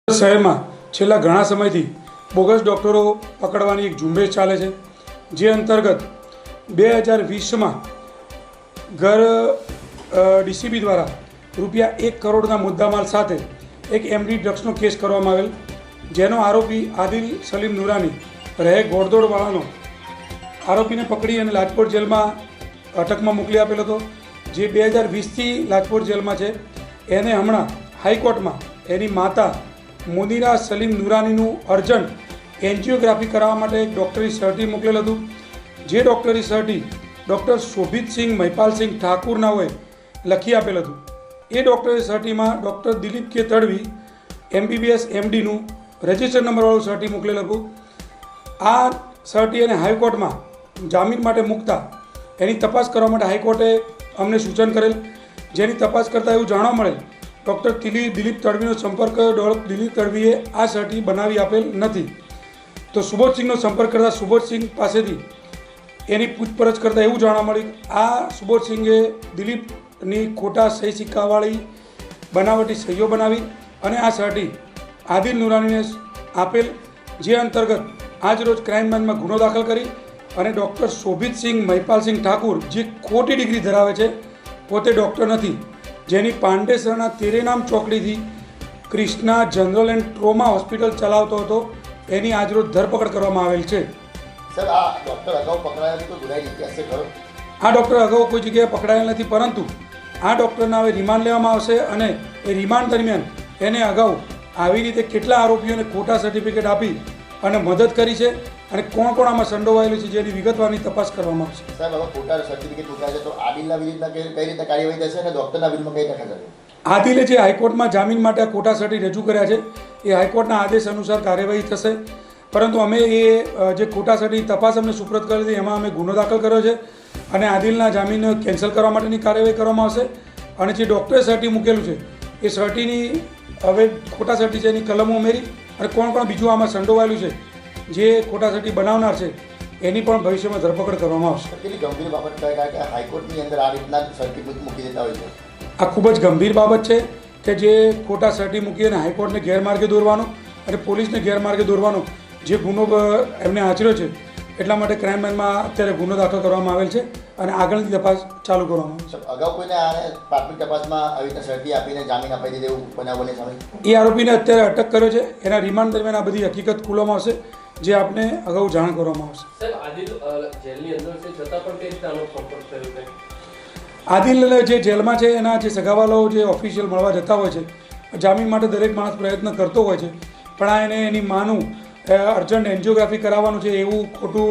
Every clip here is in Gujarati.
શહેરમાં છેલ્લા ઘણા સમયથી બોગસ ડૉક્ટરો પકડવાની એક ઝુંબેશ ચાલે છે, જે અંતર્ગત 2020માં ઘર ડીસીબી દ્વારા ₹1 કરોડના મુદ્દામાલ સાથે એક એમડી ડ્રગ્સનો કેસ કરવામાં આવેલ, જેનો આરોપી આદિલ સલીમ નુરાની રહે ગોળદોડવાળાનો આરોપીને પકડી અને લાજપોર જેલમાં અટકમાં મોકલી આપેલો હતો, જે 2020થી લાજપોર જેલમાં છે. એને હમણાં હાઈકોર્ટમાં એની માતા મોદીરા સલીમ નુરાનીનું અર્જન્ટ એન્જિયોગ્રાફી કરાવવા માટે એક ડૉક્ટરી સર્ટી મોકલેલ હતું, જે ડૉક્ટરી સર્ટી ડૉક્ટર શોભિતસિંહ મહિપાલસિંહ ઠાકુરનાઓએ લખી આપેલ હતું. એ ડૉક્ટરી સર્ટીમાં ડૉક્ટર દિલીપ કે તડવી MBBS MDનું રજિસ્ટર નંબરવાળું સર્ટી મોકલેલ હતું. આ સર્ટી એને હાઈકોર્ટમાં જામીન માટે મૂકતા એની તપાસ કરવા માટે હાઈકોર્ટે અમને સૂચન કરેલ, જેની તપાસ કરતાં એવું જાણવા મળેલ ડૉક્ટર દિલીપ તડવીનો સંપર્ક કર્યો. દિલીપ તડવીએ આ સર્ટી બનાવી આપેલ નથી. તો સુબોધસિંહનો સંપર્ક કરતાં સુબોધસિંહ પાસેથી એની પૂછપરછ કરતાં એવું જાણવા મળ્યું આ સુબોધસિંહે દિલીપની ખોટા સહી સિક્કાવાળી બનાવટી સહીઓ બનાવી અને આ સર્ટી આદિલ નુરાનીને આપેલ, જે અંતર્ગત આજરોજ ક્રાઇમ બ્રાન્ચમાં ગુનો દાખલ કરી અને ડૉક્ટર શોભિતસિંહ મહિપાલસિંહ ઠાકુર, જે ખોટી ડિગ્રી ધરાવે છે, પોતે ડૉક્ટર નથી, જેની પાંડેસરના તેરેનામ ચોકડીથી Krishna general and trauma hospital ચલાવતો હતો, એની આજરોજ ધરપકડ કરવામાં આવેલ છે. સર, આ ડૉક્ટર અગાઉ પકડાયા તો ગુનાહિત ઇતિહાસ છે ખરો? આ ડૉક્ટર અગાઉ કોઈ જગ્યાએ પકડાયેલ નથી, પરંતુ આ ડૉક્ટરના હવે રિમાન્ડ લેવામાં આવશે અને એ રિમાન્ડ દરમિયાન એને અગાઉ આવી રીતે કેટલા આરોપીઓને ખોટા સર્ટિફિકેટ આપી અને મદદ કરી છે અને કોણ કોણ આમાં સંડોવાયેલું છે, જેની વિગતવારની તપાસ કરવામાં આવશે. સાહેબ, હવે ખોટા સર્ટિફિકેટ મૂક્યા છે તો આદિલના વિરુદ્ધમાં કઈ રીતે કાર્યવાહી થશે અને ડૉક્ટરના વિરુદ્ધમાં કઈ રીતે થશે? આદિલે જે હાઈકોર્ટમાં જામીન માટે આ ખોટા સર્ટી રજૂ કર્યા છે, એ હાઈકોર્ટના આદેશ અનુસાર કાર્યવાહી થશે, પરંતુ અમે એ જે ખોટા સર્ટી તપાસ અમને સુપ્રત કરી હતી એમાં અમે ગુનો દાખલ કર્યો છે અને આદિલના જામીન કેન્સલ કરવા માટેની કાર્યવાહી કરવામાં આવશે. અને જે ડૉક્ટરે સર્ટી મૂકેલું છે એ સર્ટીની હવે ખોટા સર્ટી છે એની કલમો ઉમેરી અને કોણ કોણ બીજું આમાં સંડોવાયેલું છે, જે ખોટા સર્ટી બનાવનાર છે, એની પણ ભવિષ્યમાં ધરપકડ કરવામાં આવશે. કેટલી ગંભીર બાબત કહેવાય કે હાઈકોર્ટની અંદર આ રીતના સર્ટિફિકેટ મૂકી દેતા હોય છે? આ ખૂબ જ ગંભીર બાબત છે કે જે ખોટા સર્ટી મૂકી અને હાઈકોર્ટને ગેરમાર્ગે દોરવાનો અને પોલીસને ગેરમાર્ગે દોરવાનો જે ગુનો એમને આચર્યો છે, એટલા માટે ક્રાઇમ બ્રાન્ચમાં અત્યારે ગુનો દાખલ કરવામાં આવેલ છે અને આગળની તપાસ ચાલુ કરવામાં આવશે. અગાઉ કોઈને આને પ્રાથમિક તપાસમાં આવી રીતે સર્ટી આપીને જામીન અપાઈ દીધે એવું બનાવ બને સામે? એ આરોપીને અત્યારે અટક કર્યો છે, એના રિમાન્ડ દરમિયાન આ બધી હકીકત ખુલવામાં આવશે, જે આપને અગાઉ જાણ કરવામાં આવશે. આદિલ જે જેલમાં છે એના જે સગાવાલાઓ જે ઓફિશિયલ મળવા જતા હોય છે, જામીન માટે દરેક માણસ પ્રયત્ન કરતો હોય છે, પણ આ એને એની માનું અર્જન્ટ એન્જિયોગ્રાફી કરાવવાનું છે એવું ખોટું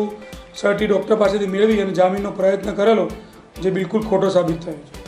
સર્ટી ડૉક્ટર પાસેથી મેળવી અને જામીનનો પ્રયત્ન કરેલો, જે બિલકુલ ખોટો સાબિત થયો છે.